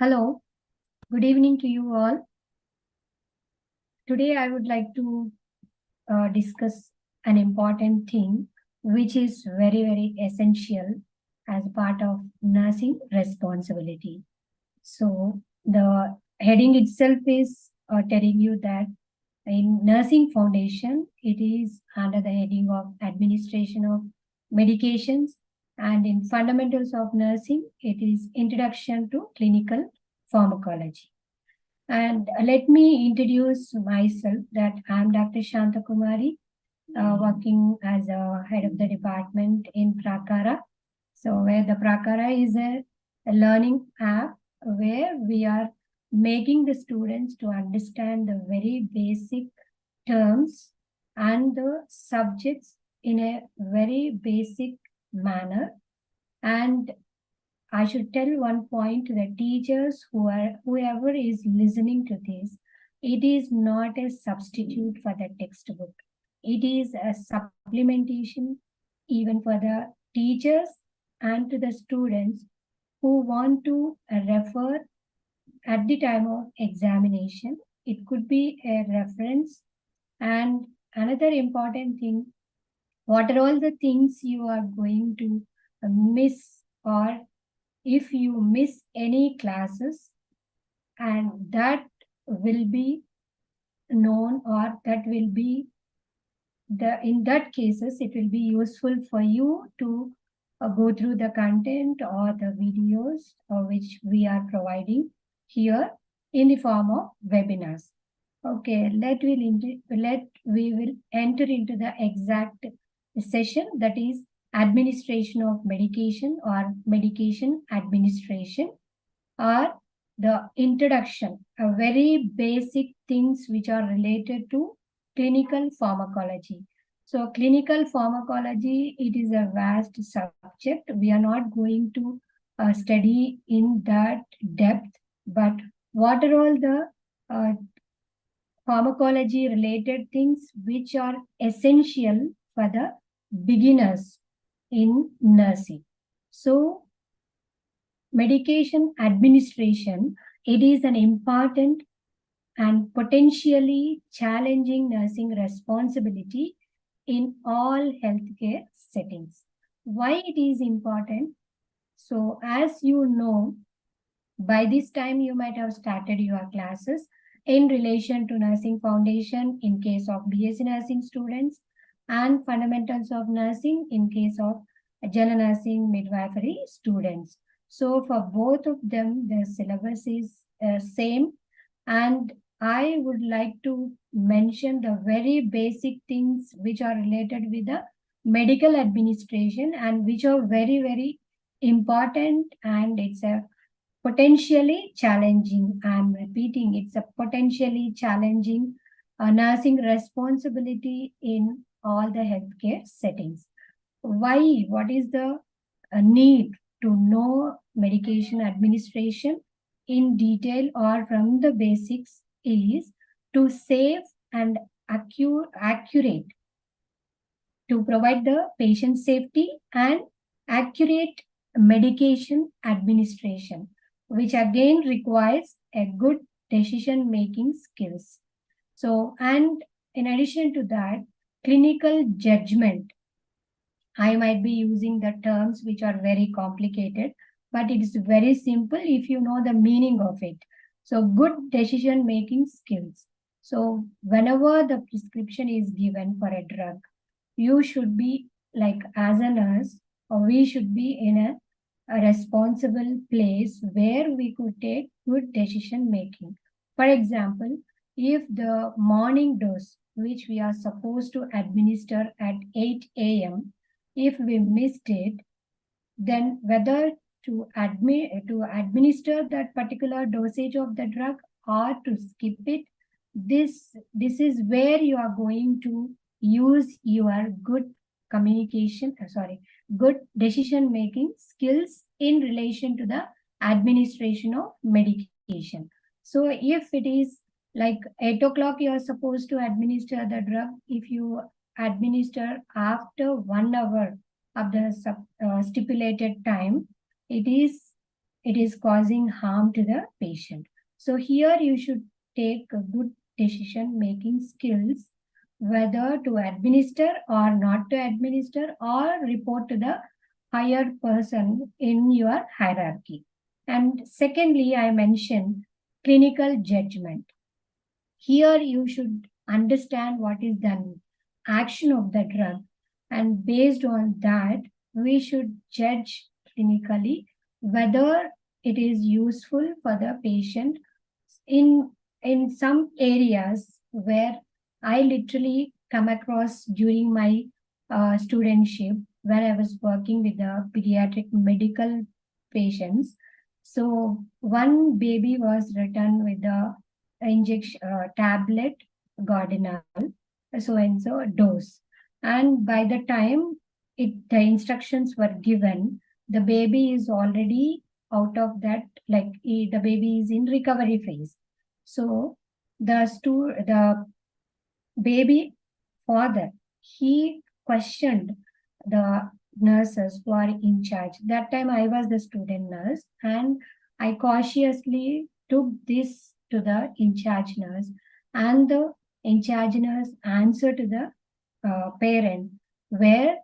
Hello, good evening to you all. Today I would like to discuss an important thing which is very essential as part of nursing responsibility. So the heading itself is telling you that in nursing foundation, it is under the heading of administration of medications, and in fundamentals of nursing, it is introduction to clinical pharmacology. And let me introduce myself that I'm Dr. Shanta Kumari, working as a head of the department in Prakara. So where the Prakara is a learning app where we are making the students to understand the very basic terms and the subjects in a very basic manner. And I should tell one point to the teachers whoever is listening to this, it is not a substitute for the textbook. It is a supplementation even for the teachers and to the students who want to refer at the time of examination. It could be a reference. And another important thing, what are all the things you are going to miss, or if you miss any classes, and that will be known, or that will be in that cases it will be useful for you to go through the content or the videos which we are providing here in the form of webinars. Okay, let we will enter into the exact session, that is administration of medication or medication administration, or the introduction, a very basic things which are related to clinical pharmacology. So clinical pharmacology, it is a vast subject. We are not going to study in that depth, but what are all the pharmacology related things which are essential for the beginners in nursing. So medication administration, it is an important and potentially challenging nursing responsibility in all healthcare settings. Why it is important? So as you know, by this time you might have started your classes in relation to nursing foundation in case of BSc nursing students, and fundamentals of nursing in case of general nursing midwifery students. So for both of them, the syllabus is same, and I would like to mention the very basic things which are related with the medical administration and which are very important, and it's a potentially challenging. I'm repeating, it's a potentially challenging nursing responsibility in all the healthcare settings. Why? What is the need to know medication administration in detail or from the basics is to save and accurate, to provide the patient safety and accurate medication administration, which again requires a good decision making skills. So, and in addition to that, clinical judgment. I might be using the terms which are very complicated, but it is very simple if you know the meaning of it. So, good decision making skills. So, whenever the prescription is given for a drug, you should be like, as a nurse, or we should be in a responsible place where we could take good decision making. For example, if the morning dose which we are supposed to administer at 8 a.m., if we missed it, then whether to administer that particular dosage of the drug or to skip it, this is where you are going to use your good good decision making skills in relation to the administration of medication. So if it is like 8 o'clock you are supposed to administer the drug, if you administer after 1 hour of the stipulated time, it is it is causing harm to the patient. So here you should take a good decision making skills, whether to administer or not to administer, or report to the higher person in your hierarchy. And secondly, I mentioned clinical judgment. Here you should understand what is the action of the drug, and based on that, we should judge clinically whether it is useful for the patient. In some areas where I literally come across during my studentship, where I was working with the pediatric medical patients. So one baby was returned with the injection tablet Gardinal, so and so dose. And by the time the instructions were given, the baby is already out of that, like the baby is in recovery phase. So the baby father, he questioned the nurses who are in charge. That time I was the student nurse, and I cautiously took this to the in charge nurse, and the in charge nurse answered to the parent, where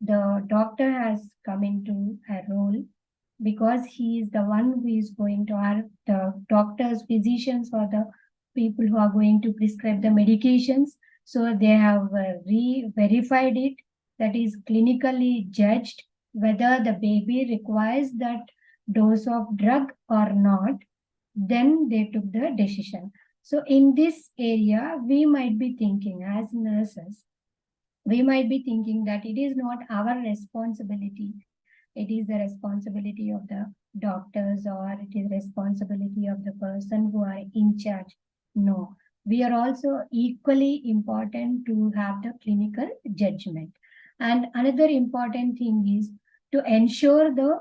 the doctor has come into a role, because he is the one who is going to are the doctors, physicians, or the people who are going to prescribe the medications. So they have verified it, that is clinically judged whether the baby requires that dose of drug or not. Then they took the decision. So in this area, we might be thinking as nurses, we might be thinking that it is not our responsibility, it is the responsibility of the doctors, or it is responsibility of the person who are in charge. No, we are also equally important to have the clinical judgment. And another important thing is to ensure the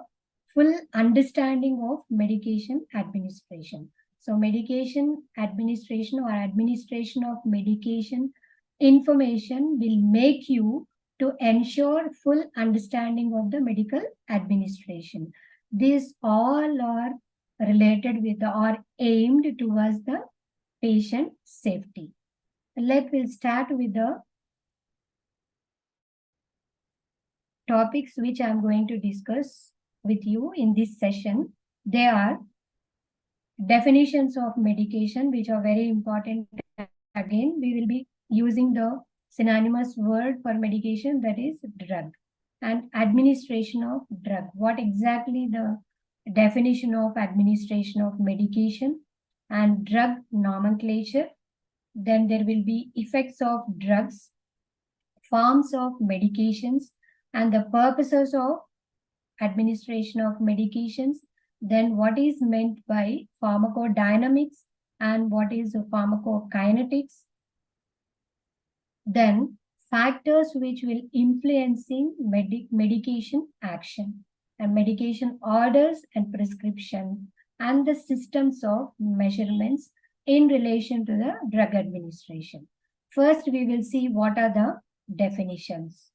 full understanding of medication administration. So medication administration or administration of medication information will make you to ensure full understanding of the medical administration. These all are related with or aimed towards the patient safety. We'll start with the topics which I'm going to discuss with you in this session. They are definitions of medication, which are very important. Again, we will be using the synonymous word for medication, that is drug, and administration of drug. What exactly the definition of administration of medication and drug nomenclature. Then there will be effects of drugs, forms of medications, and the purposes of administration of medications. Then what is meant by pharmacodynamics and what is pharmacokinetics. Then factors which will influencing medication action, and medication orders and prescription, and the systems of measurements in relation to the drug administration. First, we will see what are the definitions.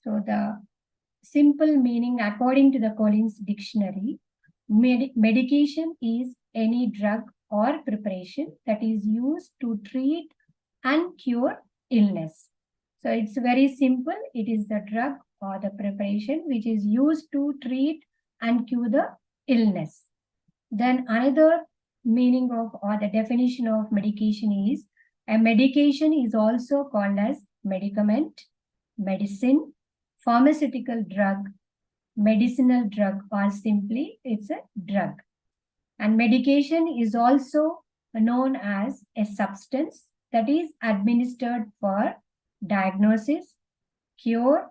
So the simple meaning, according to the Collins Dictionary, medication is any drug or preparation that is used to treat and cure illness. So it's very simple. It is the drug or the preparation which is used to treat and cure the illness. Then another meaning of or the definition of medication is, a medication is also called as medicament, medicine, pharmaceutical drug, medicinal drug, or simply it's a drug. And medication is also known as a substance that is administered for diagnosis, cure,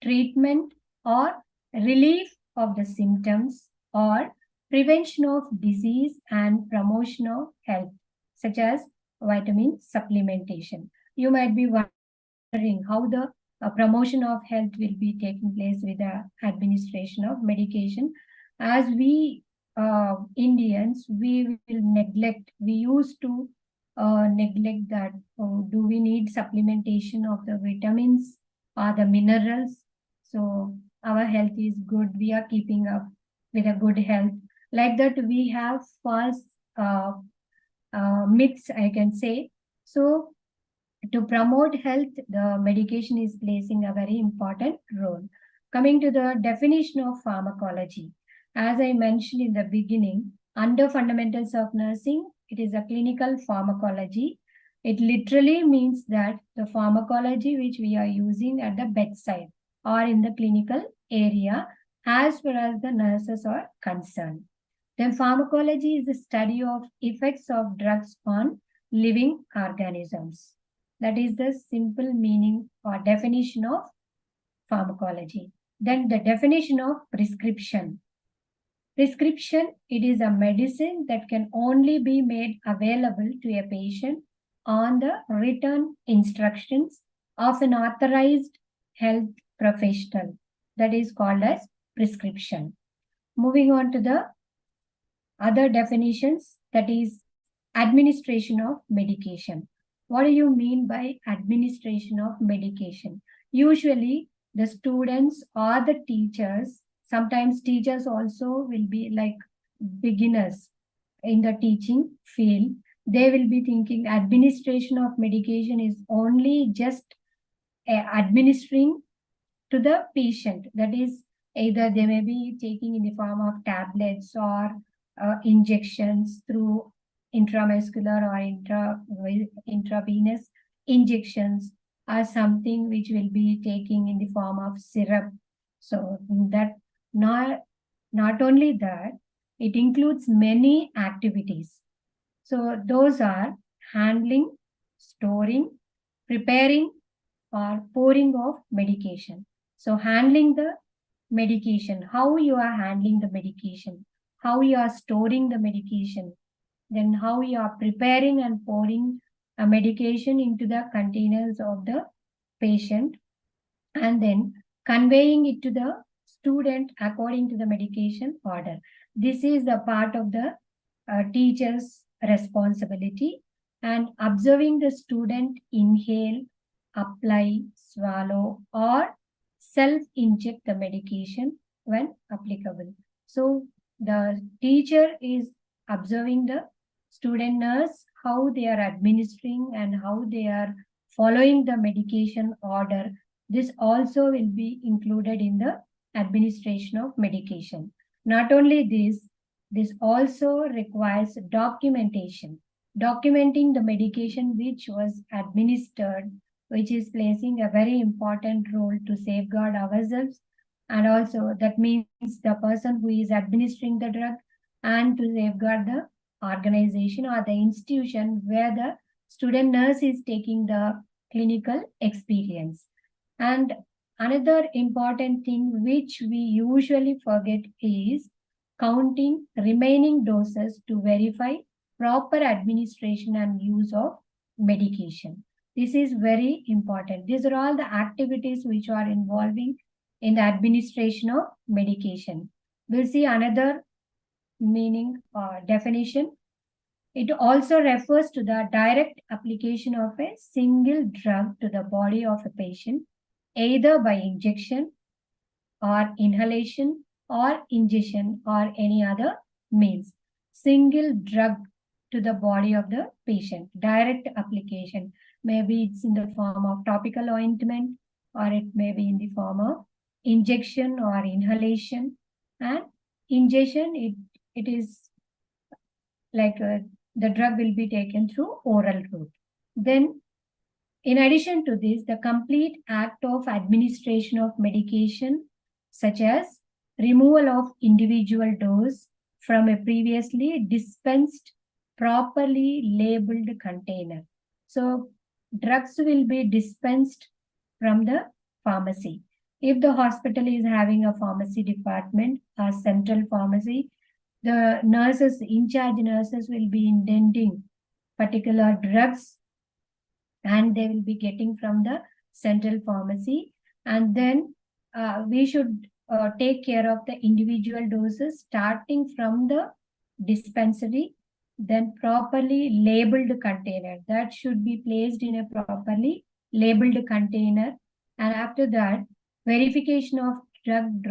treatment, or relief of the symptoms, or prevention of disease and promotion of health, such as vitamin supplementation. You might be wondering how the promotion of health will be taking place with the administration of medication. As we Indians, we used to neglect that. Do we need supplementation of the vitamins or the minerals? So our health is good. We are keeping up with a good health. Like that, we have false myths, I can say. So to promote health, the medication is placing a very important role. Coming to the definition of pharmacology, as I mentioned in the beginning, under fundamentals of nursing, it is a clinical pharmacology. It literally means that the pharmacology which we are using at the bedside or in the clinical area as far as the nurses are concerned. Then pharmacology is the study of effects of drugs on living organisms. That is the simple meaning or definition of pharmacology. Then the definition of prescription. Prescription, it is a medicine that can only be made available to a patient on the written instructions of an authorized health professional. That is called as prescription. Moving on to the other definitions, that is administration of medication. What do you mean by administration of medication? Usually the students or the teachers, sometimes teachers also will be like beginners in the teaching field. They will be thinking administration of medication is only just administering to the patient. That is, either they may be taking in the form of tablets or injections through intramuscular or intravenous injections, or something which will be taking in the form of syrup. So that not only that, it includes many activities. So those are handling, storing, preparing, or pouring of medication. So handling the medication, how you are handling the medication, how you are storing the medication, then how you are preparing and pouring a medication into the containers of the patient, and then conveying it to the student according to the medication order. This is the part of the teacher's responsibility, and observing the student inhale, apply, swallow, or self-inject the medication when applicable. So the teacher is observing the student nurse, how they are administering and how they are following the medication order. This also will be included in the administration of medication. Not only this also requires documentation, documenting the medication which was administered, which is placing a very important role to safeguard ourselves. And also that means the person who is administering the drug, and to safeguard the organization or the institution where the student nurse is taking the clinical experience. And another important thing which we usually forget is counting remaining doses to verify proper administration and use of medication. This is very important. These are all the activities which are involving in the administration of medication. We'll see another meaning or definition. It also refers to the direct application of a single drug to the body of a patient, either by injection or inhalation or ingestion or any other means. Single drug to the body of the patient, direct application. Maybe it's in the form of topical ointment, or it may be in the form of injection or inhalation. And ingestion, it is like the drug will be taken through oral route. Then in addition to this, the complete act of administration of medication, such as removal of individual dose from a previously dispensed, properly labeled container. So drugs will be dispensed from the pharmacy. If the hospital is having a pharmacy department, a central pharmacy, the nurses, in charge nurses will be indenting particular drugs, and they will be getting from the central pharmacy. And then we should take care of the individual doses starting from the dispensary, then properly labeled container. That should be placed in a properly labeled container. And after that, verification of drug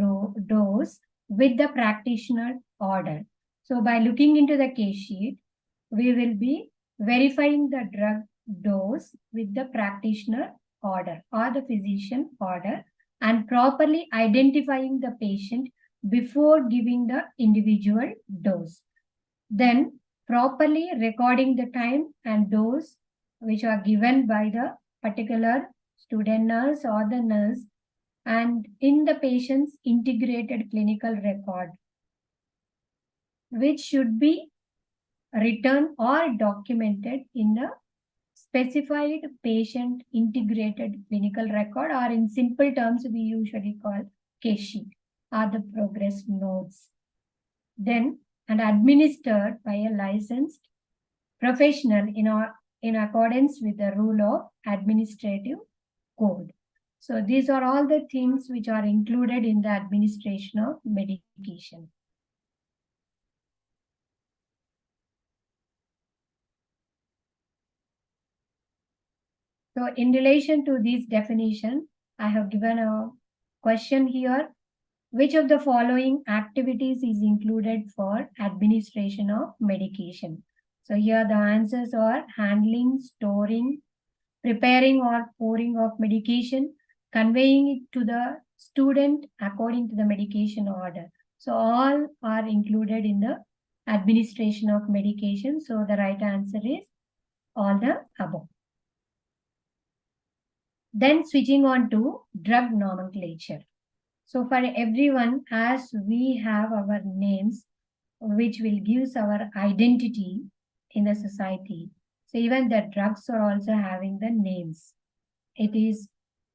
dose with the practitioner order. So by looking into the case sheet, we will be verifying the drug dose with the practitioner order or the physician order and properly identifying the patient before giving the individual dose. Then properly recording the time and dose which are given by the particular student nurse or the nurse and in the patient's integrated clinical record, which should be written or documented in the specified patient integrated clinical record, or in simple terms we usually call case sheet or the progress notes. Then and administered by a licensed professional in accordance with the rule of administrative code. So these are all the things which are included in the administration of medication. So in relation to this definition, I have given a question here. Which of the following activities is included for administration of medication? So here the answers are handling, storing, preparing or pouring of medication, conveying it to the student according to the medication order. So all are included in the administration of medication. So the right answer is all the above. Then switching on to drug nomenclature. So for everyone, as we have our names, which will give our identity in the society. So even the drugs are also having the names. It is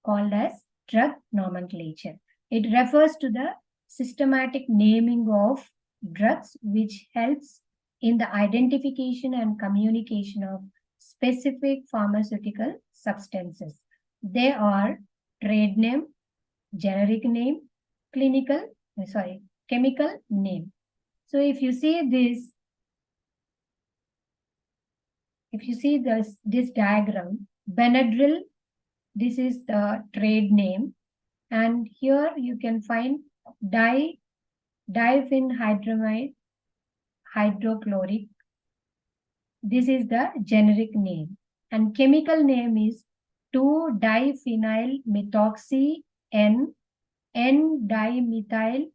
called as drug nomenclature. It refers to the systematic naming of drugs, which helps in the identification and communication of specific pharmaceutical substances. They are trade name, generic name, chemical name. So if you see this, this diagram, Benadryl, this is the trade name, and here you can find diphenhydramide hydrochloric. This is the generic name, and chemical name is 2-diphenyl methoxy N-dimethyl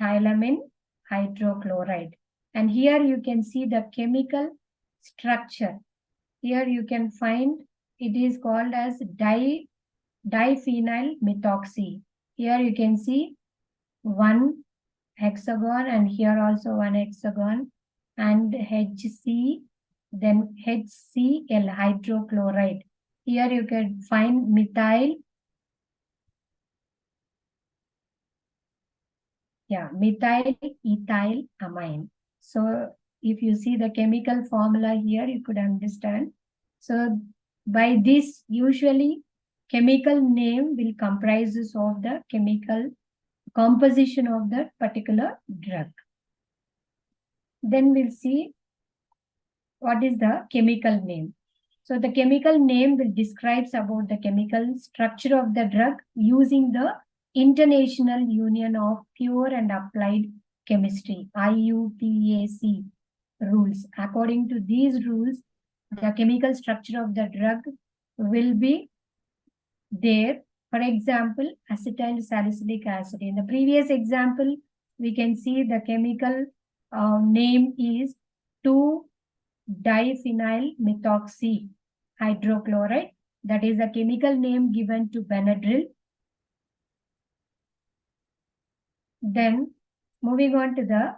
thilamine hydrochloride. And here you can see the chemical structure. Here you can find it is called as diphenyl methoxy. Here you can see one hexagon and here also one hexagon and HC, then HCl hydrochloride. Here you can find methyl ethyl amine. So if you see the chemical formula here, you could understand. So by this, usually chemical name will comprises of the chemical composition of that particular drug. Then we'll see what is the chemical name. So the chemical name will describes about the chemical structure of the drug using the International Union of Pure and Applied Chemistry, IUPAC rules. According to these rules, the chemical structure of the drug will be there. For example, acetyl salicylic acid. In the previous example, we can see the chemical name is 2-diphenyl methoxy hydrochloride. That is the chemical name given to Benadryl. Then moving on to the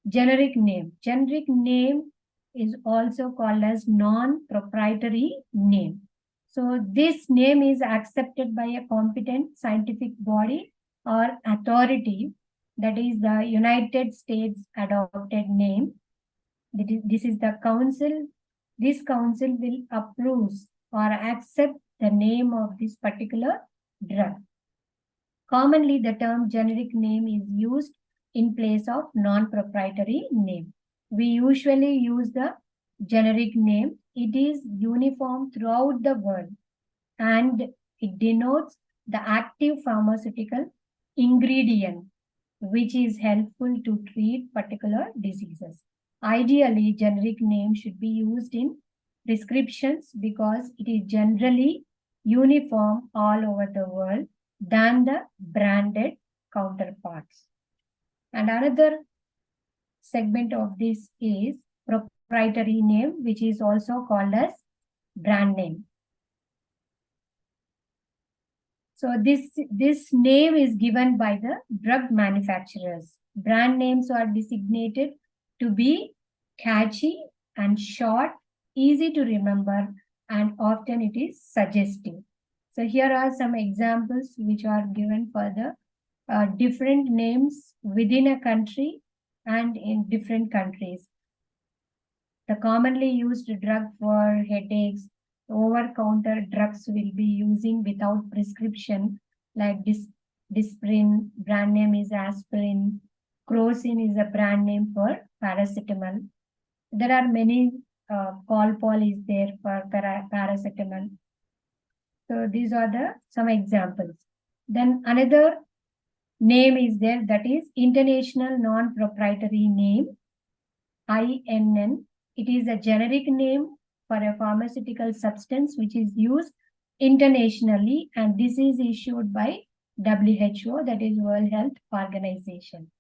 generic name. Generic name is also called as non-proprietary name. So this name is accepted by a competent scientific body or authority, that is the United States adopted name. This is the council. This council will approve or accept the name of this particular drug. Commonly, the term generic name is used in place of non-proprietary name. We usually use the generic name. It is uniform throughout the world and it denotes the active pharmaceutical ingredient which is helpful to treat particular diseases. Ideally, generic name should be used in prescriptions because it is generally uniform all over the world than the branded counterparts. And another segment of this is proprietary name, which is also called as brand name. So this name is given by the drug manufacturers. Brand names are designated to be catchy and short, easy to remember, and often it is suggestive. So here are some examples which are given for the different names within a country and in different countries. The commonly used drug for headaches, over-counter drugs will be using without prescription, like Disprin, brand name is aspirin. Crocin is a brand name for paracetamol. There are many, Calpol is there for paracetamol. So these are some examples. Then another name is there, that is International Non-Proprietary Name, INN. It is a generic name for a pharmaceutical substance which is used internationally, and this is issued by WHO, that is World Health Organization.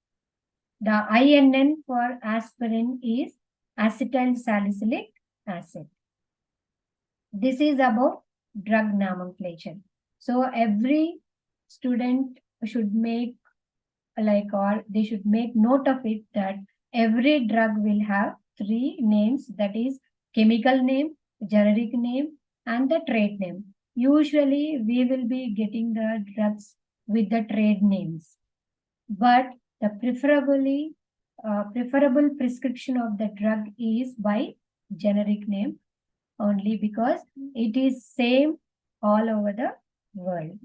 The INN for aspirin is acetyl salicylic acid. This is about drug nomenclature. So every student should make or they should make note of it that every drug will have three names, that is chemical name, generic name, and the trade name. Usually we will be getting the drugs with the trade names, but the preferable prescription of the drug is by generic name only, because it is same all over the world,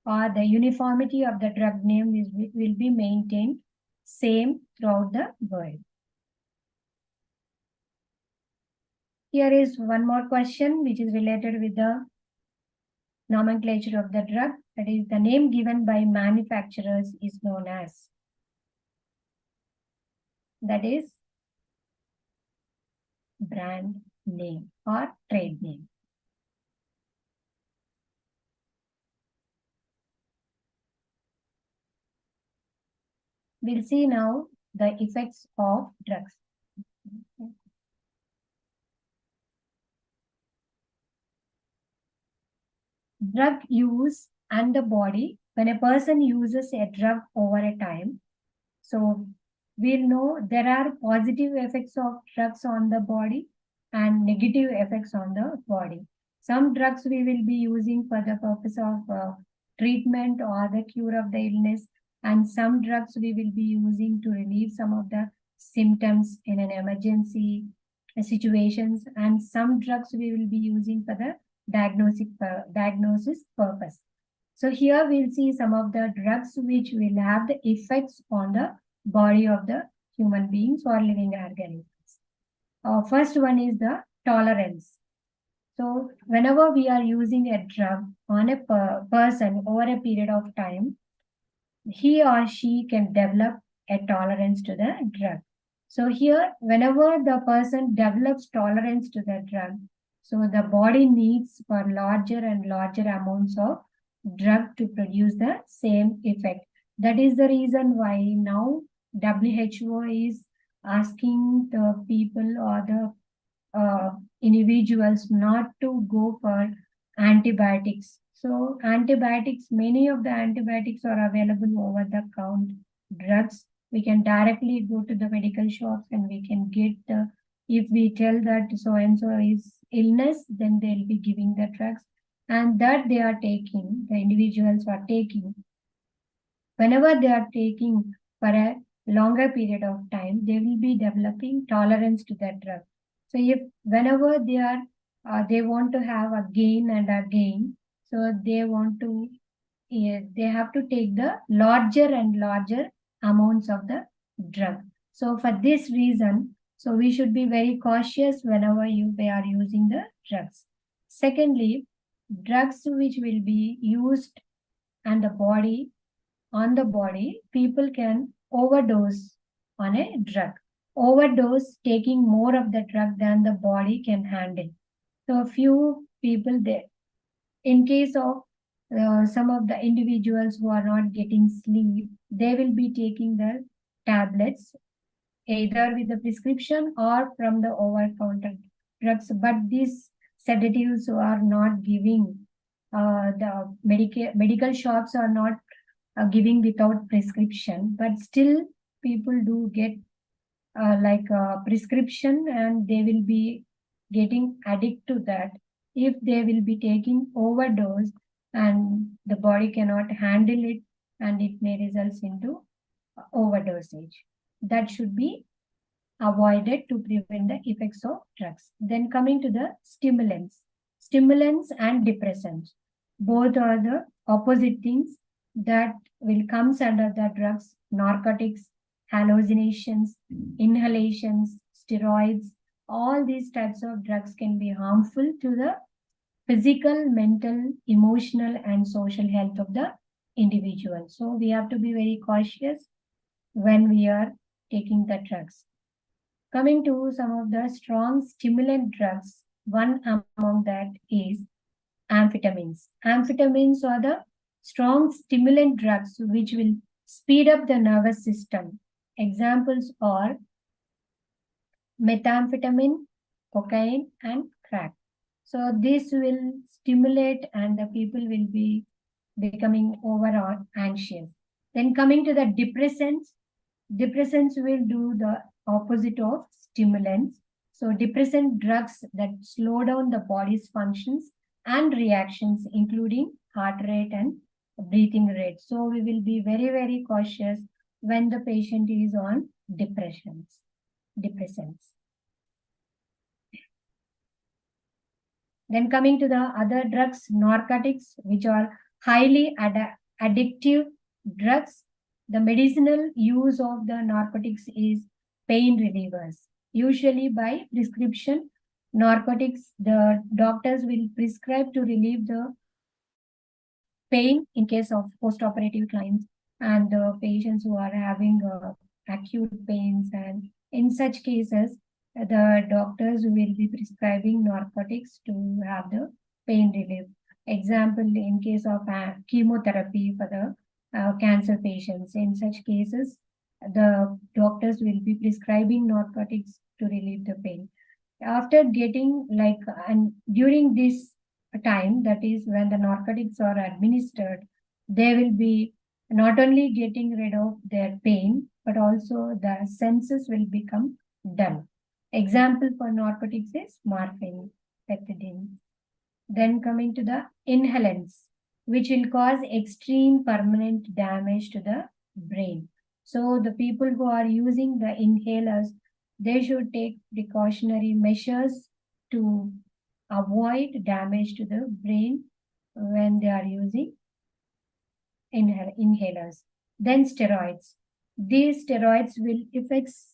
or the uniformity of the drug name will be maintained same throughout the world. Here is one more question which is related with the nomenclature of the drug. That is, the name given by manufacturers is known as, that is brand name or trade name. We'll see now the effects of drugs. Drug use and the body. When a person uses a drug over a time, so we'll know there are positive effects of drugs on the body and negative effects on the body. Some drugs we will be using for the purpose of treatment or the cure of the illness, and some drugs we will be using to relieve some of the symptoms in an emergency situations, and some drugs we will be using for the diagnosis purpose. So here we'll see some of the drugs which will have the effects on the body of the human beings or living organisms. First one is the tolerance. So whenever we are using a drug on a person over a period of time, he or she can develop a tolerance to the drug. So here, whenever the person develops tolerance to the drug, so the body needs for larger and larger amounts of drug to produce the same effect. That is the reason why now WHO is asking the people or the individuals not to go for antibiotics. So antibiotics, many of the antibiotics are available over the counter drugs. We can directly go to the medical shops and we can get the, if we tell that so and so is illness, then they'll be giving the drugs, and that they are taking, the individuals are taking. Whenever they are taking for a longer period of time, they will be developing tolerance to that drug. So if whenever they are, they want to have again and again, so they want to, they have to take the larger and larger amounts of the drug. So for this reason, so we should be very cautious whenever they are using the drugs. Secondly, drugs which will be used and the body on the body, people can overdose on a drug. Overdose taking more of the drug than the body can handle. So a few people there, in case of some of the individuals who are not getting sleep, they will be taking the tablets either with the prescription or from the over-counter drugs. But these sedatives are not giving, the medical shops are not giving without prescription, but still people do get like a prescription, and they will be getting addicted to that if they will be taking overdose, and the body cannot handle it, and it may result into overdosage. That should be avoided to prevent the effects of drugs. Then coming to the stimulants and depressants, both are the opposite things that will comes under the drugs: narcotics, hallucinations, inhalations, steroids. All these types of drugs can be harmful to the physical, mental, emotional, and social health of the individual. So we have to be very cautious when we are taking the drugs. Coming to some of the strong stimulant drugs, one among that is amphetamines. Amphetamines are the strong stimulant drugs which will speed up the nervous system. Examples are methamphetamine, cocaine, and crack. So this will stimulate, and the people will be becoming overall anxious. Then coming to the depressants will do the opposite of stimulants. So depressant drugs that slow down the body's functions and reactions, including heart rate and breathing rate. So we will be very, very cautious when the patient is on depressants. Then coming to the other drugs, narcotics, which are highly addictive drugs. The medicinal use of the narcotics is pain relievers. Usually by prescription, narcotics, the doctors will prescribe to relieve the pain in case of post-operative clients and the patients who are having acute pains. And in such cases, the doctors will be prescribing narcotics to have the pain relief. Example, in case of chemotherapy for the cancer patients, in such cases, the doctors will be prescribing narcotics to relieve the pain. After getting and during this time, that is when the narcotics are administered, they will be not only getting rid of their pain, but also the senses will become dull. Example for narcotics is morphine, pethidine. Then coming to the inhalants, which will cause extreme permanent damage to the brain. So the people who are using the inhalers, they should take precautionary measures to avoid damage to the brain when they are using inhalers. Then steroids. These steroids will effects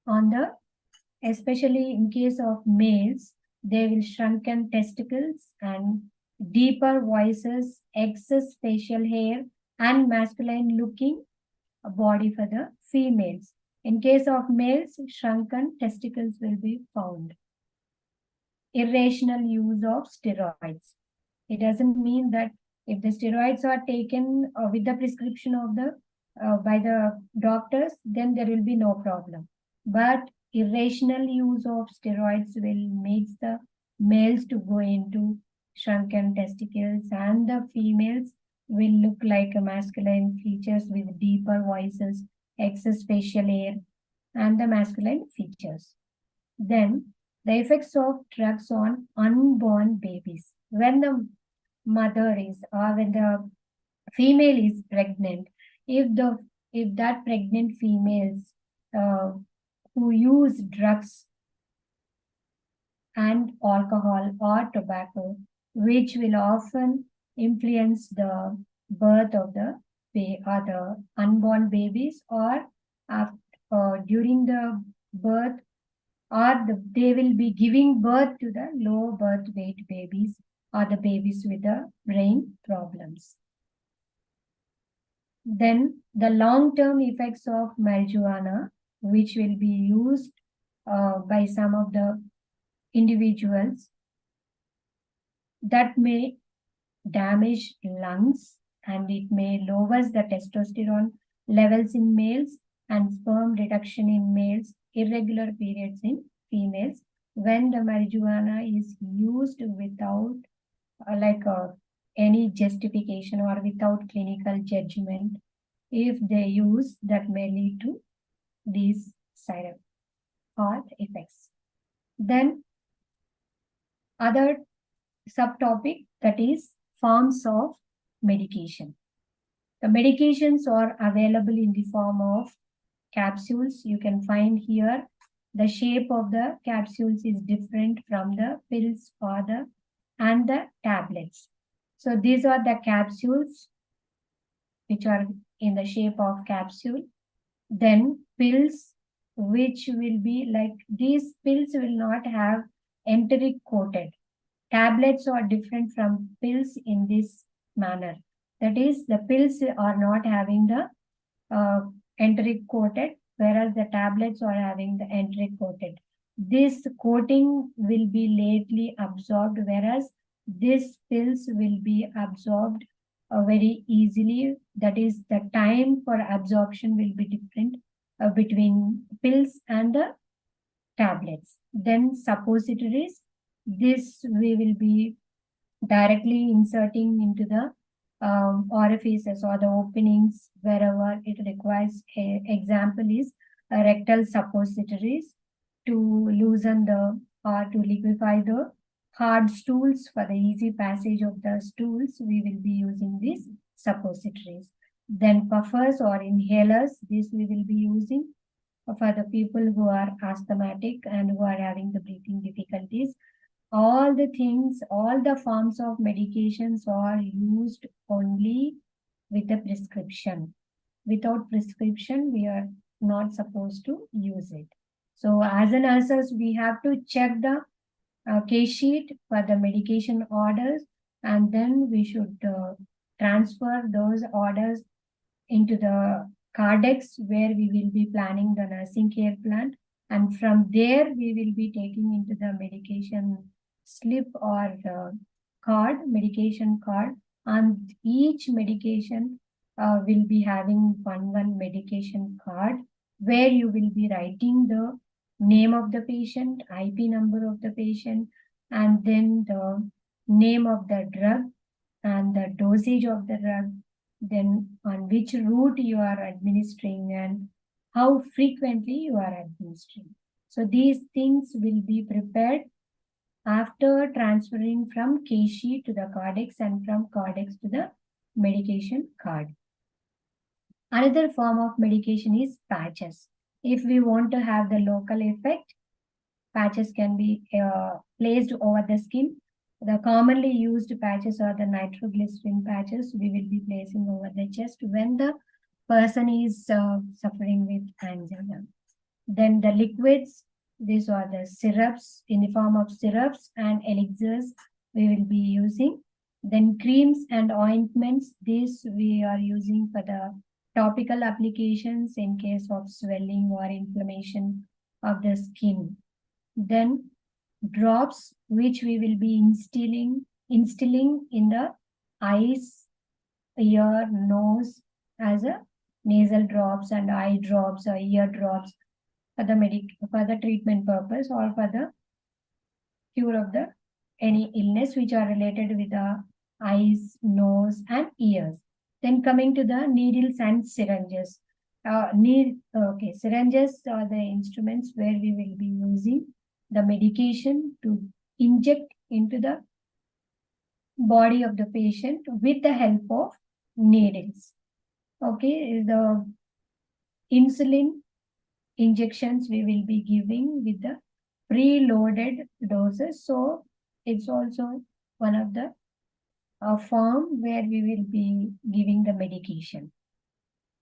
on the, especially in case of males, they will shrunken testicles and deeper voices, excess facial hair, and masculine looking body for the females. In case of males, shrunken testicles will be found. Irrational use of steroids. It doesn't mean that if the steroids are taken with the prescription of the by the doctors, then there will be no problem. But irrational use of steroids will make the males to go into shrunken testicles, and the females will look like a masculine features with deeper voices, excess facial hair, and the masculine features. Then the effects of drugs on unborn babies. When the mother is, or when the female is pregnant, if that pregnant females who use drugs and alcohol or tobacco, which will often influence the birth of the unborn babies, or after, during the birth, or they will be giving birth to the low birth weight babies or the babies with the brain problems. Then the long-term effects of marijuana, which will be used by some of the individuals, that may damage lungs and it may lowers the testosterone levels in males and sperm reduction in males, irregular periods in females when the marijuana is used without any justification or without clinical judgment. If they use, that may lead to these side effects. Then other subtopic, that is forms of medication. The medications are available in the form of capsules. You can find here the shape of the capsules is different from the pills or the tablets. So these are the capsules which are in the shape of capsule. Then pills, which will be like these pills will not have enteric coated. Tablets are different from pills in this manner. That is, the pills are not having the enteric coated, whereas the tablets are having the enteric coated. This coating will be lately absorbed, whereas these pills will be absorbed very easily. That is, the time for absorption will be different between pills and the tablets. Then suppositories, this we will be directly inserting into the orifices or the openings wherever it requires. A example is rectal suppositories to loosen the or to liquefy the hard stools. For the easy passage of the stools, we will be using these suppositories. Then puffers or inhalers, this we will be using for the people who are asthmatic and who are having the breathing difficulties. All the things, all the forms of medications are used only with the prescription. Without prescription, we are not supposed to use it. So as a nurses, we have to check the case sheet for the medication orders, and then we should transfer those orders into the cardex where we will be planning the nursing care plan. And from there, we will be taking into the medication slip or medication card. And each medication will be having one medication card where you will be writing the name of the patient, IP number of the patient, and then the name of the drug and the dosage of the drug, then on which route you are administering and how frequently you are administering. So these things will be prepared after transferring from case sheet to the cardex and from cardex to the medication card. Another form of medication is patches. If we want to have the local effect, patches can be placed over the skin. The commonly used patches are the nitroglycerin patches we will be placing over the chest when the person is suffering with angina. Then the liquids, these are the syrups in the form of syrups and elixirs we will be using. Then creams and ointments, this we are using for the topical applications in case of swelling or inflammation of the skin. Then drops, which we will be instilling in the eyes, ear, nose as a nasal drops and eye drops or ear drops for the treatment purpose or for the cure of the any illness which are related with the eyes, nose, and ears. Then coming to the needles and syringes. Syringes are the instruments where we will be using the medication to inject into the body of the patient with the help of needles. Okay, the insulin injections we will be giving with the preloaded doses. So it's also one of the form where we will be giving the medication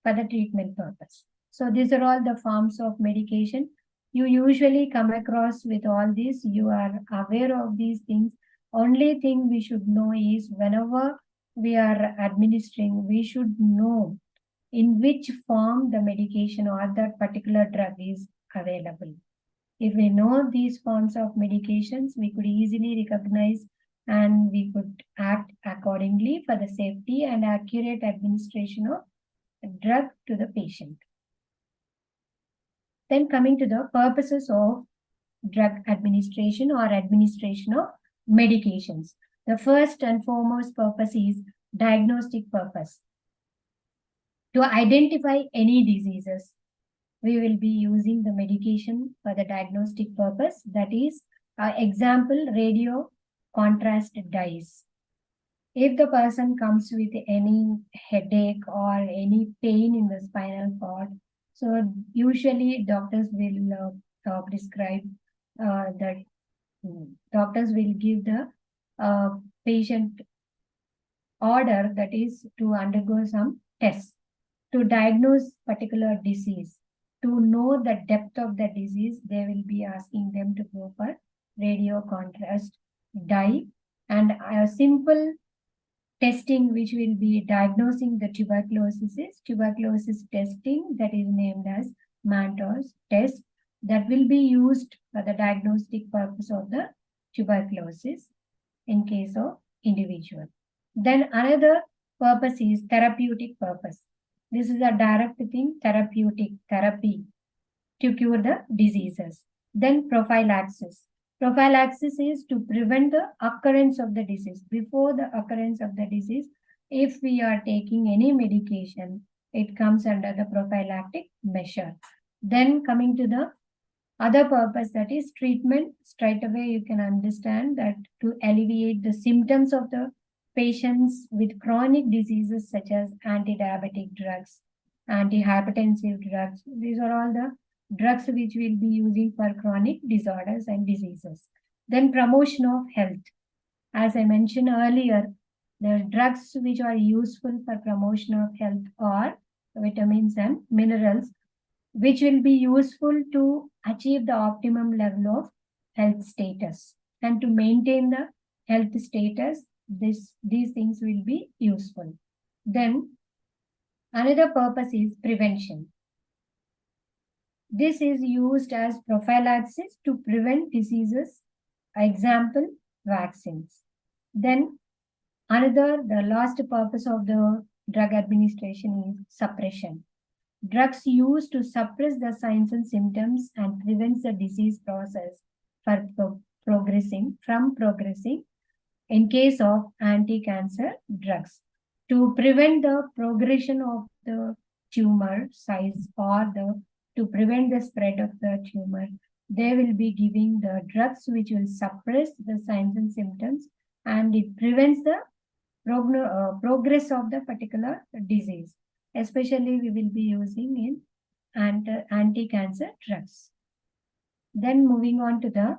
for the treatment purpose. So these are all the forms of medication. You usually come across with all these. You are aware of these things. Only thing we should know is whenever we are administering, we should know in which form the medication or that particular drug is available. If we know these forms of medications, we could easily recognize and we could act accordingly for the safety and accurate administration of the drug to the patient. Then coming to the purposes of drug administration or administration of medications. The first and foremost purpose is diagnostic purpose. To identify any diseases, we will be using the medication for the diagnostic purpose. That is, example, radio contrast dyes. If the person comes with any headache or any pain in the spinal cord, so usually doctors will prescribe that doctors will give the patient order, that is to undergo some tests to diagnose particular disease. To know the depth of the disease, they will be asking them to go for radio contrast dye, and a simple testing which will be diagnosing the tuberculosis is tuberculosis testing, that is named as Mantoux test, that will be used for the diagnostic purpose of the tuberculosis in case of individual. Then another purpose is therapeutic purpose. This is a direct thing, therapeutic, therapy to cure the diseases. Then prophylaxis. Prophylaxis is to prevent the occurrence of the disease. Before the occurrence of the disease, if we are taking any medication, it comes under the prophylactic measure. Then coming to the other purpose, that is treatment. Straight away you can understand that to alleviate the symptoms of the patients with chronic diseases such as anti-diabetic drugs, antihypertensive drugs. These are all the drugs which we'll be using for chronic disorders and diseases. Then promotion of health. As I mentioned earlier, the drugs which are useful for promotion of health are vitamins and minerals, which will be useful to achieve the optimum level of health status. And to maintain the health status, these things will be useful. Then another purpose is prevention. This is used as prophylaxis to prevent diseases, example, vaccines. Then the last purpose of the drug administration is suppression. Drugs used to suppress the signs and symptoms and prevents the disease process from progressing in case of anti-cancer drugs. To prevent the progression of the tumor size or to prevent the spread of the tumor, they will be giving the drugs which will suppress the signs and symptoms, and it prevents the progress of the particular disease. Especially we will be using in anti-cancer drugs. Then moving on to the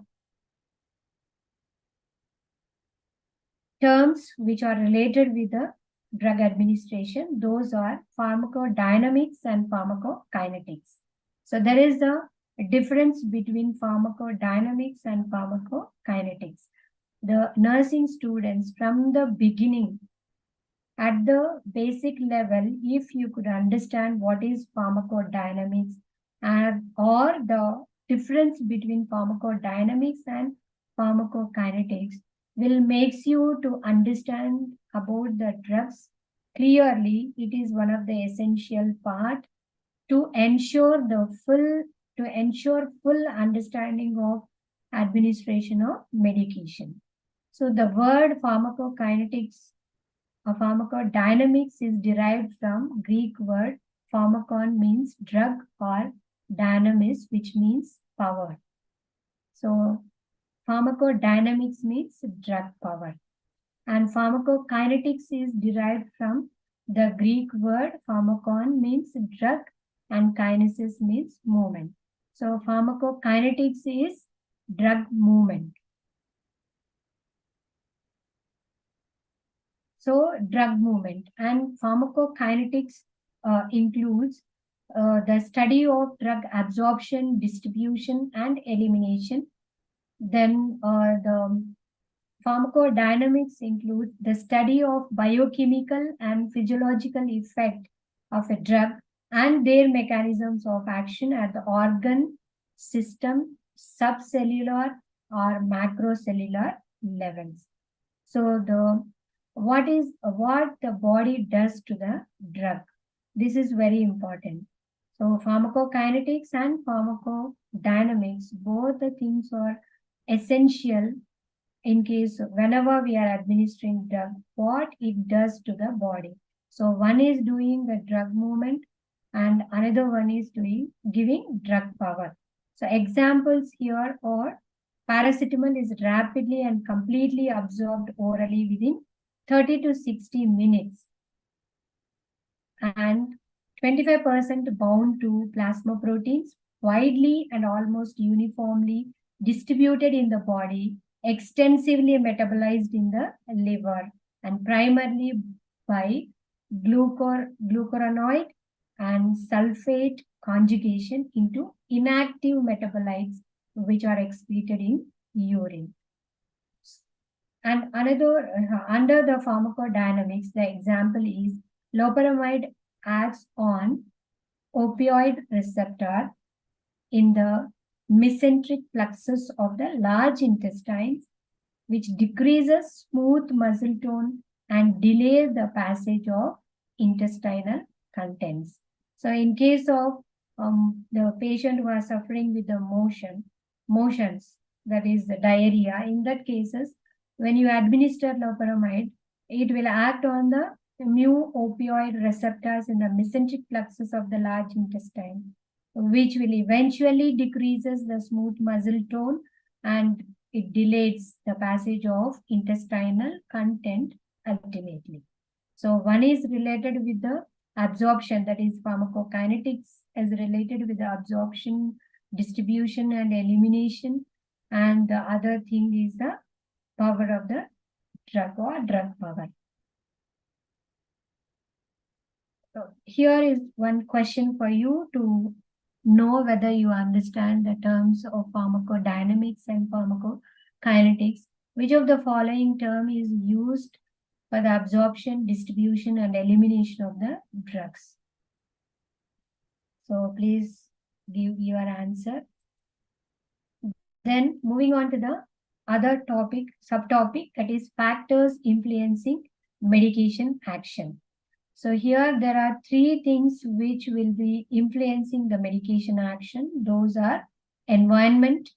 terms which are related with the drug administration. Those are pharmacodynamics and pharmacokinetics. So there is a difference between pharmacodynamics and pharmacokinetics. The nursing students from the beginning, at the basic level, if you could understand what is pharmacodynamics or the difference between pharmacodynamics and pharmacokinetics, will makes you to understand about the drugs clearly. It is one of the essential part to ensure full understanding of administration of medication. So the word pharmacokinetics or pharmacodynamics is derived from Greek word pharmakon, means drug, or dynamis, which means power. So pharmacodynamics means drug power, and pharmacokinetics is derived from the Greek word pharmakon, means drug, and kinesis means movement. So pharmacokinetics is drug movement. So drug movement, and pharmacokinetics includes the study of drug absorption, distribution, and elimination. Then the pharmacodynamics includes the study of biochemical and physiological effect of a drug and their mechanisms of action at the organ, system, subcellular or macrocellular levels. So what the body does to the drug. This is very important. So pharmacokinetics and pharmacodynamics, both the things are essential in case whenever we are administering drug, what it does to the body. So one is doing the drug movement and another one is giving drug power. So examples here are paracetamol is rapidly and completely absorbed orally within 30 to 60 minutes and 25% bound to plasma proteins, widely and almost uniformly distributed in the body, extensively metabolized in the liver, and primarily by glucuronide and sulfate conjugation into inactive metabolites which are excreted in urine. And another, under the pharmacodynamics, the example is loperamide acts on opioid receptor in the mesenteric plexus of the large intestines, which decreases smooth muscle tone and delays the passage of intestinal contents. So in case of the patient who are suffering with the motions, that is the diarrhea, in that cases, when you administer loperamide, it will act on the mu opioid receptors in the mesenteric plexus of the large intestine, which will eventually decreases the smooth muscle tone and it delays the passage of intestinal content ultimately. So one is related with the absorption, that is pharmacokinetics is related with the absorption, distribution and elimination, and the other thing is the power of the drug or drug power. So here is one question for you to know whether you understand the terms of pharmacodynamics and pharmacokinetics. Which of the following term is used for the absorption, distribution, and elimination of the drugs? So please give your answer. Then moving on to the other topic, subtopic, that is factors influencing medication action. So here there are three things which will be influencing the medication action. Those are environment,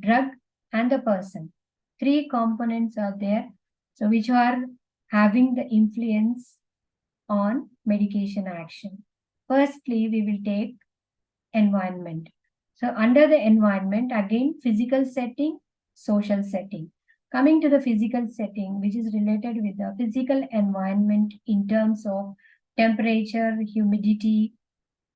drug, and the person. Three components are there, so which are having the influence on medication action. Firstly, we will take environment. So under the environment, again, physical setting, social setting. Coming to the physical setting, which is related with the physical environment in terms of temperature, humidity,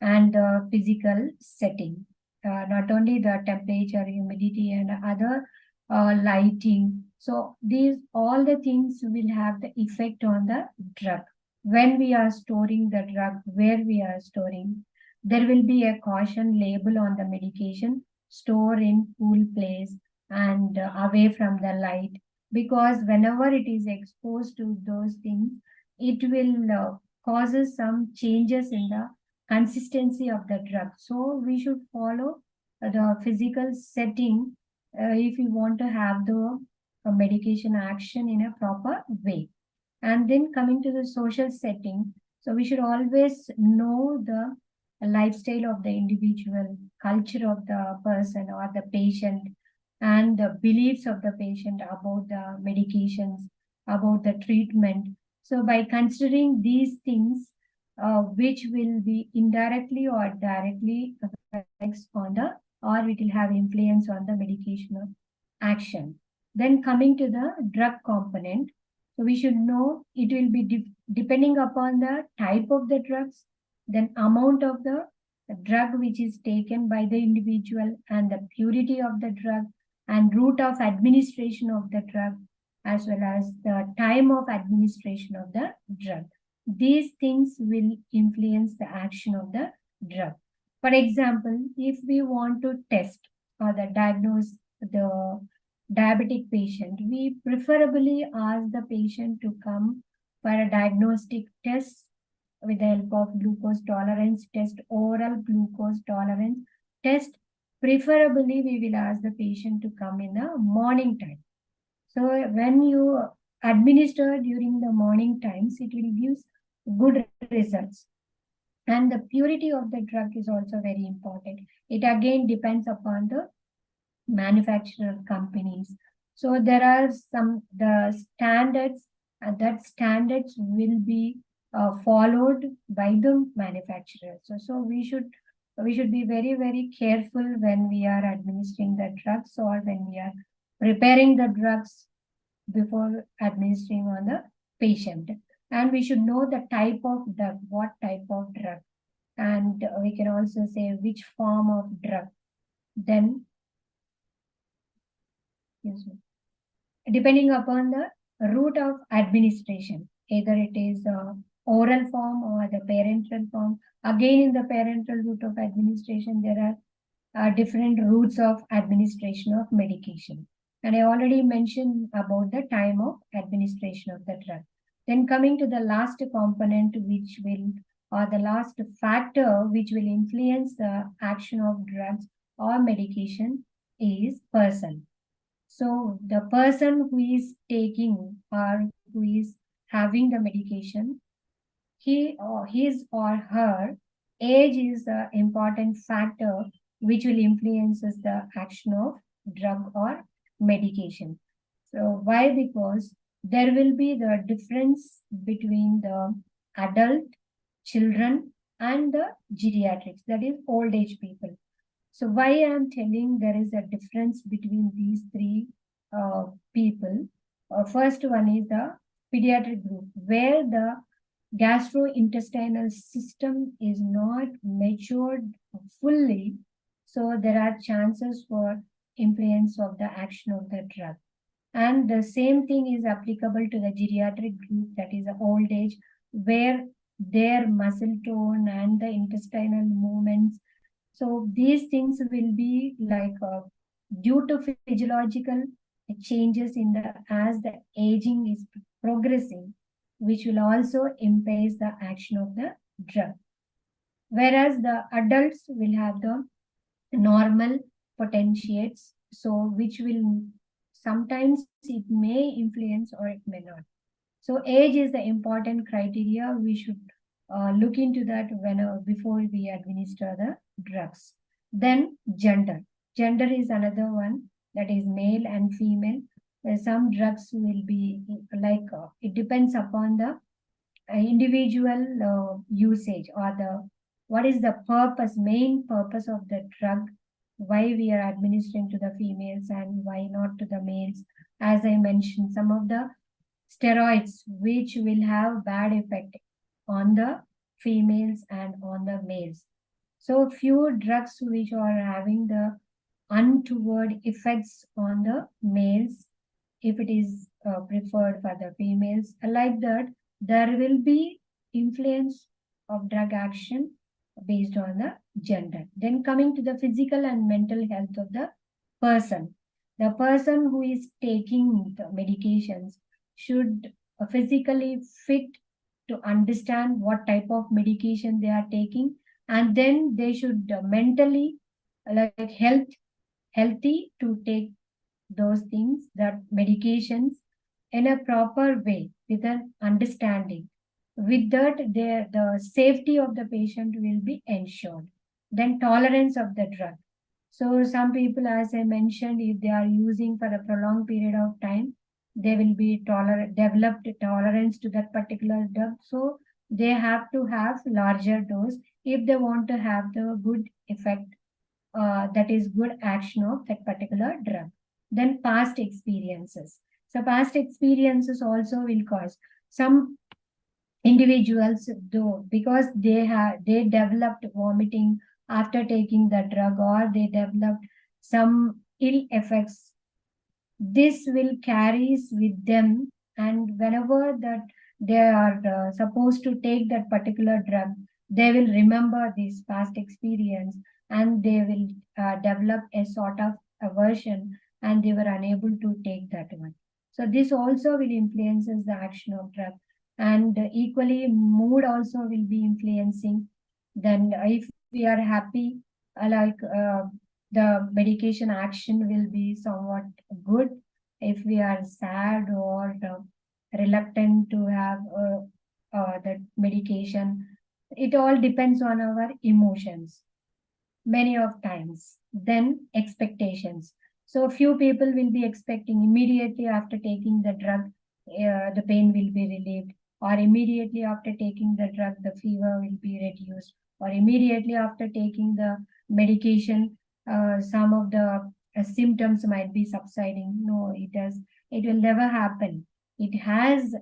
and the physical setting. Not only the temperature, humidity, and other lighting. So these all the things will have the effect on the drug. When we are storing the drug, where we are storing, there will be a caution label on the medication, store in cool place and away from the light, because whenever it is exposed to those things, it will causes some changes in the consistency of the drug. So we should follow the physical setting if we want to have the medication action in a proper way. And then coming to the social setting, so we should always know the lifestyle of the individual, culture of the person or the patient, and the beliefs of the patient about the medications, about the treatment. So by considering these things, which will be indirectly or directly affects on the, or it will have influence on the medication action. Then coming to the drug component, so we should know it will be depending upon the type of the drugs, then amount of the drug which is taken by the individual, and the purity of the drug, and route of administration of the drug, as well as the time of administration of the drug. These things will influence the action of the drug. For example, if we want to test or diagnose the diabetic patient, we preferably ask the patient to come for a diagnostic test with the help of glucose tolerance test, oral glucose tolerance test. Preferably, we will ask the patient to come in the morning time. So when you administer during the morning times, it will give good results. And the purity of the drug is also very important. It again depends upon the manufacturer companies. So there are the standards, that standards will be followed by the manufacturer. So we should be very careful when we are administering the drugs or when we are preparing the drugs before administering on the patient. And we should know the type of drug, what type of drug, and we can also say which form of drug. Then, depending upon the route of administration, either it is oral form or the parenteral form. Again, in the parenteral route of administration, there are different routes of administration of medication. And I already mentioned about the time of administration of the drug. Then coming to the last component, which will, or the last factor which will influence the action of drugs or medication is person. So the person who is taking or who is having the medication, his or her age is an important factor which will influences the action of drug or medication. So why? Because there will be the difference between the adult, children, and the geriatrics, that is old age people. So why I am telling there is a difference between these three people. First one is the pediatric group, where the gastrointestinal system is not matured fully. So there are chances for influence of the action of the drug. And the same thing is applicable to the geriatric group, that is the old age, where their muscle tone and the intestinal movements. So these things will be like due to physiological changes in the as the aging is progressing, which will also impair the action of the drug. Whereas the adults will have the normal potentiates, so which will sometimes it may influence or it may not. So age is the important criteria. We should look into that before we administer the drugs. Then gender. Gender is another one, that is male and female. Some drugs will be like it depends upon the individual usage or the what is the main purpose of the drug, why we are administering to the females and why not to the males. As I mentioned, some of the steroids which will have bad effect on the females and on the males. So few drugs which are having the untoward effects on the males, if it is preferred for the females, like that, there will be influence of drug action based on the gender. Then coming to the physical and mental health of the person. The person who is taking the medications should physically fit to understand what type of medication they are taking, and then they should mentally like healthy to take those things, that medications in a proper way with an understanding. With that, the safety of the patient will be ensured. Then tolerance of the drug. So some people, as I mentioned, if they are using for a prolonged period of time, they will be developed tolerance to that particular drug. So they have to have larger dose if they want to have the good effect, that is good action of that particular drug. Then past experiences. So past experiences also will cause some individuals, though, because they developed vomiting after taking the drug, or they developed some ill effects, this will carries with them, and whenever that they are supposed to take that particular drug, they will remember this past experience, and they will develop a sort of aversion, and they were unable to take that one. So this also will influences the action of drug. And equally mood also will be influencing. Then if we are happy, the medication action will be somewhat good. If we are sad or reluctant to have the medication, it all depends on our emotions many of times. Then expectations. So few people will be expecting immediately after taking the drug, the pain will be relieved, or immediately after taking the drug, the fever will be reduced, or immediately after taking the medication, some of the symptoms might be subsiding. No, it will never happen. It has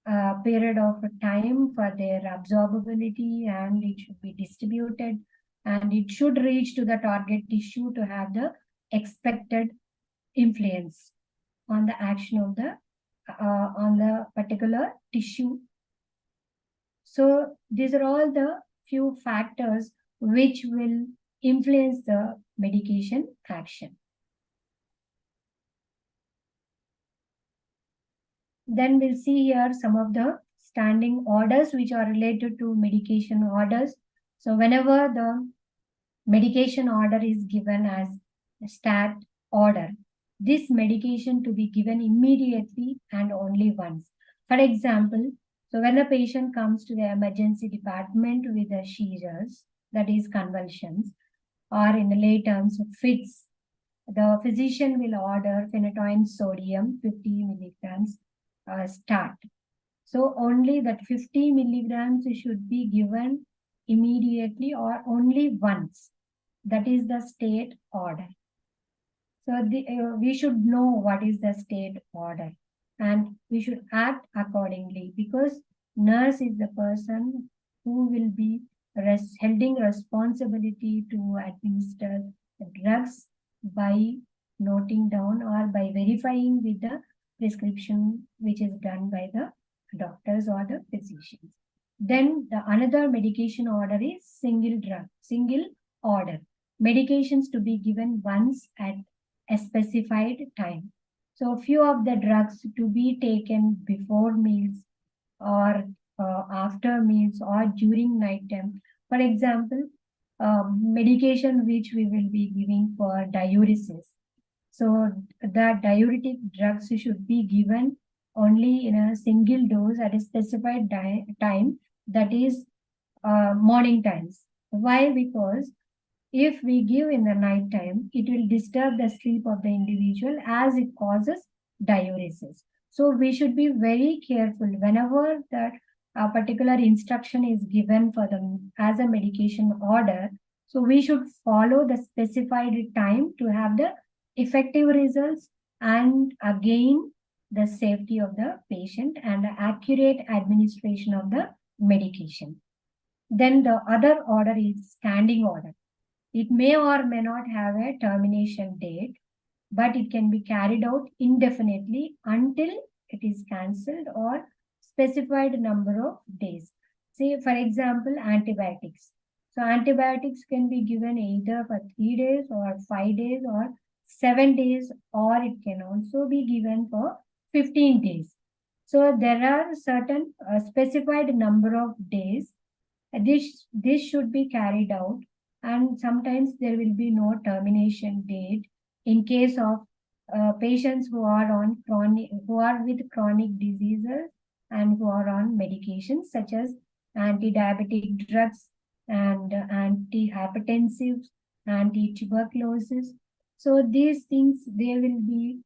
a period of time for their absorbability, and it should be distributed, and it should reach to the target tissue to have the expected influence on the action of the on the particular tissue. So these are all the few factors which will influence the medication action. Then we'll see here some of the standing orders which are related to medication orders. So whenever the medication order is given as stat order, this medication to be given immediately and only once. For example, so when a patient comes to the emergency department with the seizures, that is convulsions, or in the lay terms fits, the physician will order phenytoin sodium 50 milligrams start. So only that 50 milligrams should be given immediately or only once. That is the state order. So we should know what is the state order, and we should act accordingly, because nurse is the person who will be holding responsibility to administer the drugs by noting down or by verifying with the prescription which is done by the doctors or the physicians. Then the another medication order is single order. Medications to be given once at a specified time. So few of the drugs to be taken before meals or after meals or during night time. For example, medication which we will be giving for diuresis. So the diuretic drugs should be given only in a single dose at a specified time, that is morning times. Why? Because if we give in the night time, it will disturb the sleep of the individual as it causes diuresis. So we should be very careful whenever that a particular instruction is given for them as a medication order. So we should follow the specified time to have the effective results, and again the safety of the patient and the accurate administration of the medication. Then the other order is standing order. It may or may not have a termination date, but it can be carried out indefinitely until it is cancelled or specified number of days. Say, for example, antibiotics. So antibiotics can be given either for 3 days or 5 days or 7 days, or it can also be given for 15 days. So there are certain specified number of days. This should be carried out, and sometimes there will be no termination date in case of patients who are on who are with chronic diseases and who are on medications such as anti-diabetic drugs and anti-hypertensives, anti-tuberculosis. So these things they will be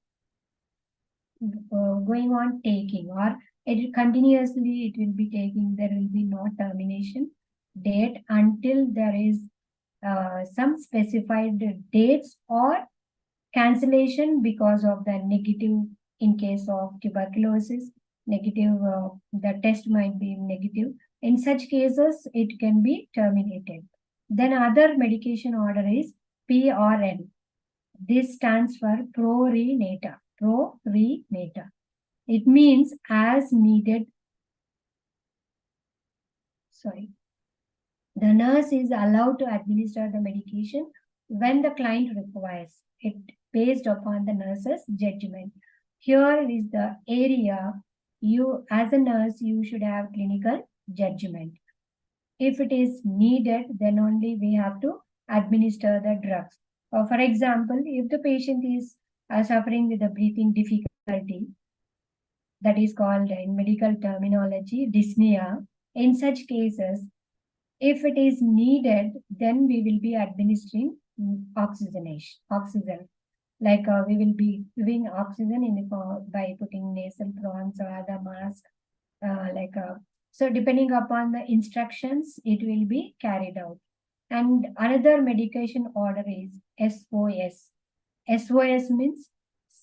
going on taking, or it continuously it will be taking. There will be no termination date until there is some specified dates or cancellation because of the negative. In case of tuberculosis, negative, the test might be negative. In such cases, it can be terminated. Then other medication order is PRN. This stands for pro-re-nata. Pro-re-nata. It means as needed. Sorry. The nurse is allowed to administer the medication when the client requires it based upon the nurse's judgment. Here is the area you as a nurse, you should have clinical judgment. If it is needed, then only we have to administer the drugs. For example, if the patient is suffering with a breathing difficulty, that is called in medical terminology dyspnea, in such cases, if it is needed, then we will be administering oxygen. Like we will be giving oxygen by putting nasal prawns or other mask. So depending upon the instructions, it will be carried out. And another medication order is SOS. SOS means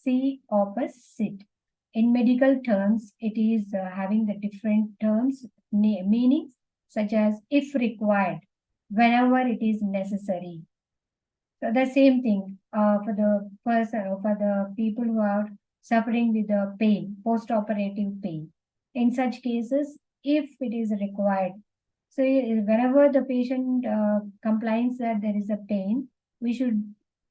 see opposite. In medical terms, it is having the different terms, meanings, such as if required, whenever it is necessary. So the same thing for the person, for the people who are suffering with the pain, post-operative pain. In such cases, if it is required, so whenever the patient complains that there is a pain, we should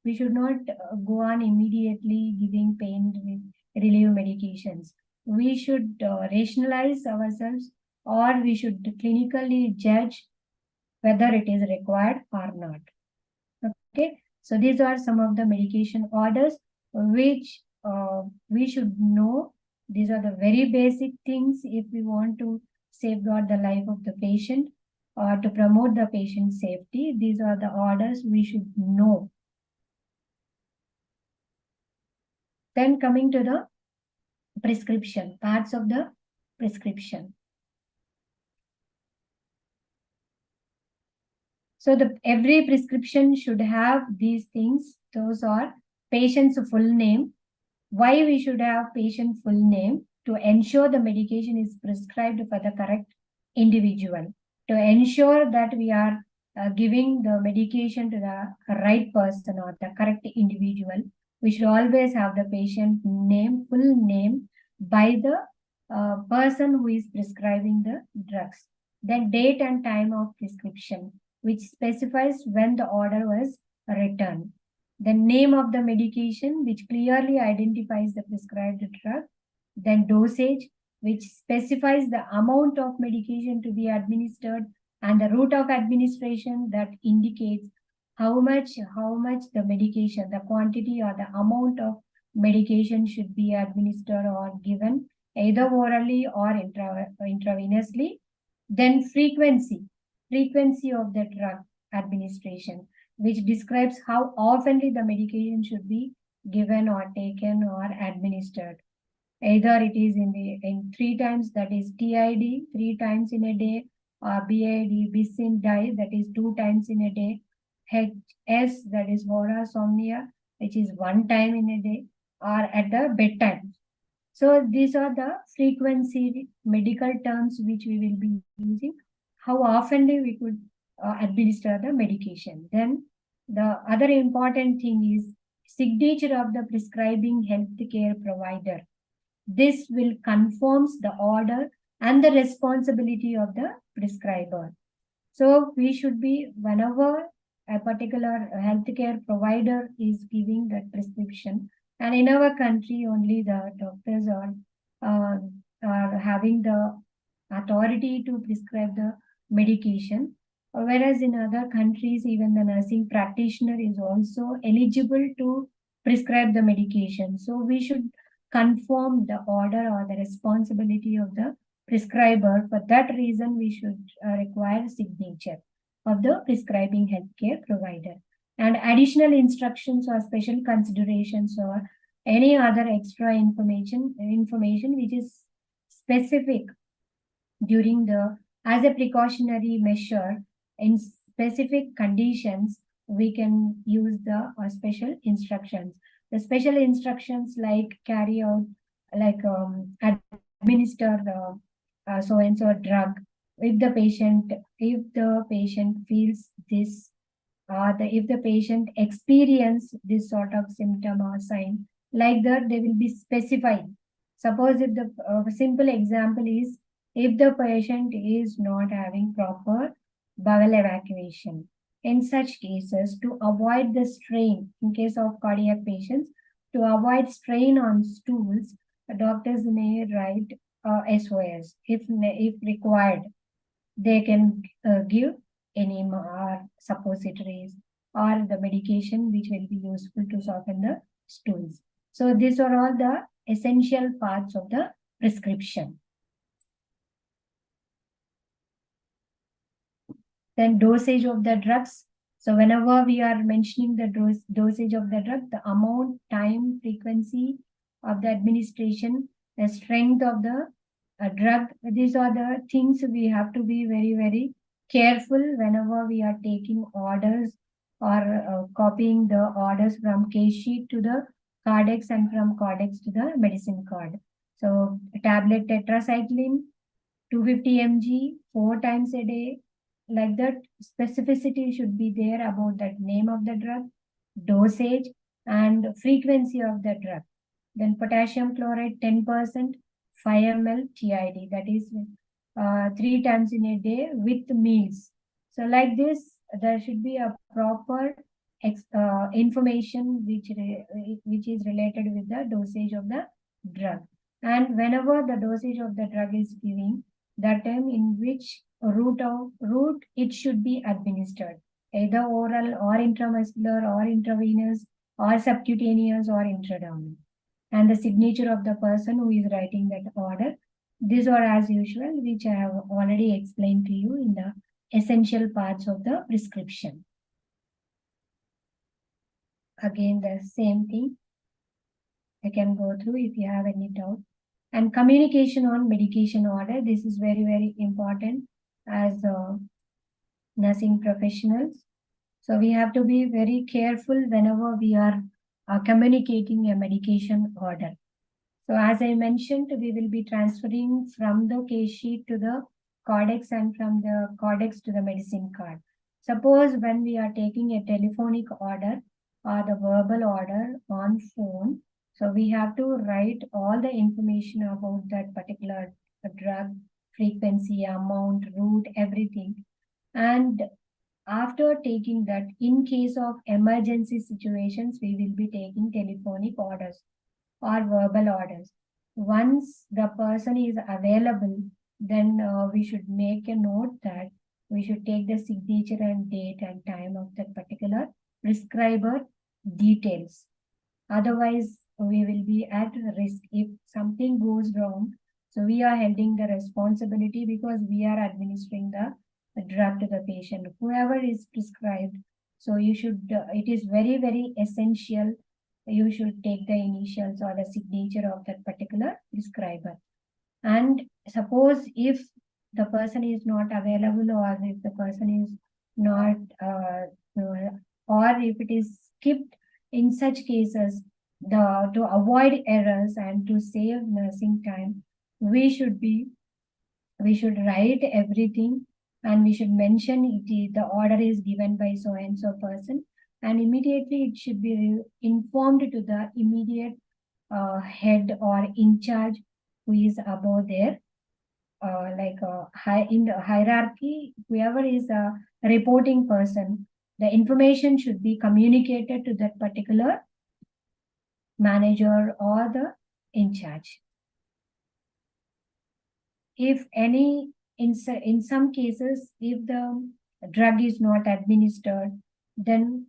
not go on immediately giving pain relief medications. We should rationalize ourselves, or we should clinically judge whether it is required or not. Okay, so these are some of the medication orders which we should know. These are the very basic things if we want to safeguard the life of the patient or to promote the patient safety. These are the orders we should know. Then coming to the prescription, parts of the prescription. So every prescription should have these things. Those are patient's full name. Why we should have patient full name? To ensure the medication is prescribed for the correct individual. To ensure that we are giving the medication to the right person or the correct individual, we should always have the patient name, full name by the person who is prescribing the drugs. Then date and time of prescription, which specifies when the order was written. The name of the medication, which clearly identifies the prescribed drug. Then dosage, which specifies the amount of medication to be administered, and the route of administration that indicates how much the medication, the quantity or the amount of medication should be administered or given either orally or intravenously. Then frequency of the drug administration, which describes how often the medication should be given or taken or administered. Either it is in 3 times, that is TID, 3 times in a day, or BID, bis in die, that is 2 times in a day, HS, that is hora somnia, which is 1 time in a day, or at the bedtime. So these are the frequency medical terms which we will be using. How often we could administer the medication. Then the other important thing is signature of the prescribing healthcare provider. This will confirms the order and the responsibility of the prescriber. So we should be, whenever a particular healthcare provider is giving that prescription, and in our country only the doctors are having the authority to prescribe the medication, whereas in other countries even the nursing practitioner is also eligible to prescribe the medication. So we should confirm the order or the responsibility of the prescriber. For that reason, we should require signature of the prescribing healthcare provider. And additional instructions or special considerations or any other extra information which is specific during the, as a precautionary measure in specific conditions, we can use the special instructions. The special instructions like carry out, like administer the so-and-so drug. If the patient feels this, if the patient experience this sort of symptom or sign, like that they will be specified. Suppose if the simple example is, if the patient is not having proper bowel evacuation, in such cases, to avoid the strain, in case of cardiac patients, to avoid strain on stools, the doctors may write SOS. If required, they can give enema or suppositories or the medication which will be useful to soften the stools. So these are all the essential parts of the prescription. Then dosage of the drugs. So whenever we are mentioning the dosage of the drug, the amount, time, frequency of the administration, the strength of the drug, these are the things we have to be very, very careful whenever we are taking orders or copying the orders from case sheet to the cardex and from cardex to the medicine card. So tablet tetracycline, 250 mg, 4 times a day, like that specificity should be there about that name of the drug, dosage, and frequency of the drug. Then potassium chloride 10%, 5 ml TID, that is 3 times in a day with meals. So like this, there should be a proper information which is related with the dosage of the drug. And whenever the dosage of the drug is giving, that time in which route it should be administered, either oral or intramuscular or intravenous or subcutaneous or intradermal, and the signature of the person who is writing that order. These are as usual, which I have already explained to you in the essential parts of the prescription. Again, the same thing. I can go through if you have any doubt. And communication on medication order. This is very, very important as nursing professionals. So we have to be very careful whenever we are communicating a medication order. So as I mentioned, we will be transferring from the case sheet to the codex and from the codex to the medicine card. Suppose when we are taking a telephonic order or the verbal order on phone, so we have to write all the information about that particular drug, frequency, amount, route, everything. And after taking that, in case of emergency situations, we will be taking telephonic orders or verbal orders. Once the person is available, then we should make a note that we should take the signature and date and time of that particular prescriber details. Otherwise, we will be at risk if something goes wrong. So we are holding the responsibility because we are administering the drug to the patient, whoever is prescribed. So you should, it is very, very essential. You should take the initials or the signature of that particular prescriber. And suppose if the person is not available or if the person is not, or if it is skipped, in such cases, to avoid errors and to save nursing time, we should write everything and we should mention the order is given by so and so person, and immediately it should be informed to the immediate head or in charge who is above there, in the hierarchy, whoever is a reporting person, the information should be communicated to that particular manager or the in charge. If any, in some cases, if the drug is not administered, then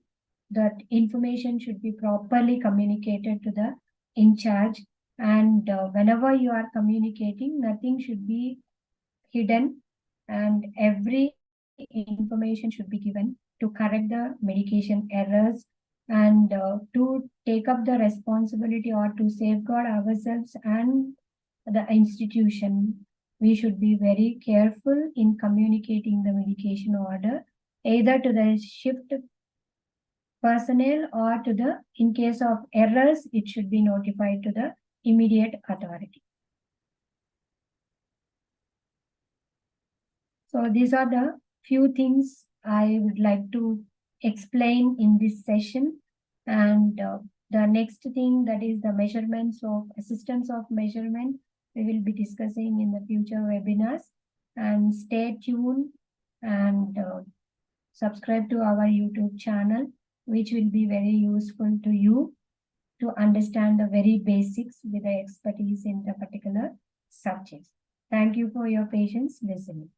that information should be properly communicated to the in charge. And whenever you are communicating, nothing should be hidden and every information should be given to correct the medication errors and to take up the responsibility or to safeguard ourselves and the institution. We should be very careful in communicating the medication order, either to the shift personnel or to the, in case of errors, it should be notified to the immediate authority. So these are the few things I would like to explain in this session. And the next thing, that is the measurements of systems of measurement, we will be discussing in the future webinars. And stay tuned and subscribe to our YouTube channel, which will be very useful to you to understand the very basics with the expertise in the particular subjects. Thank you for your patience listening.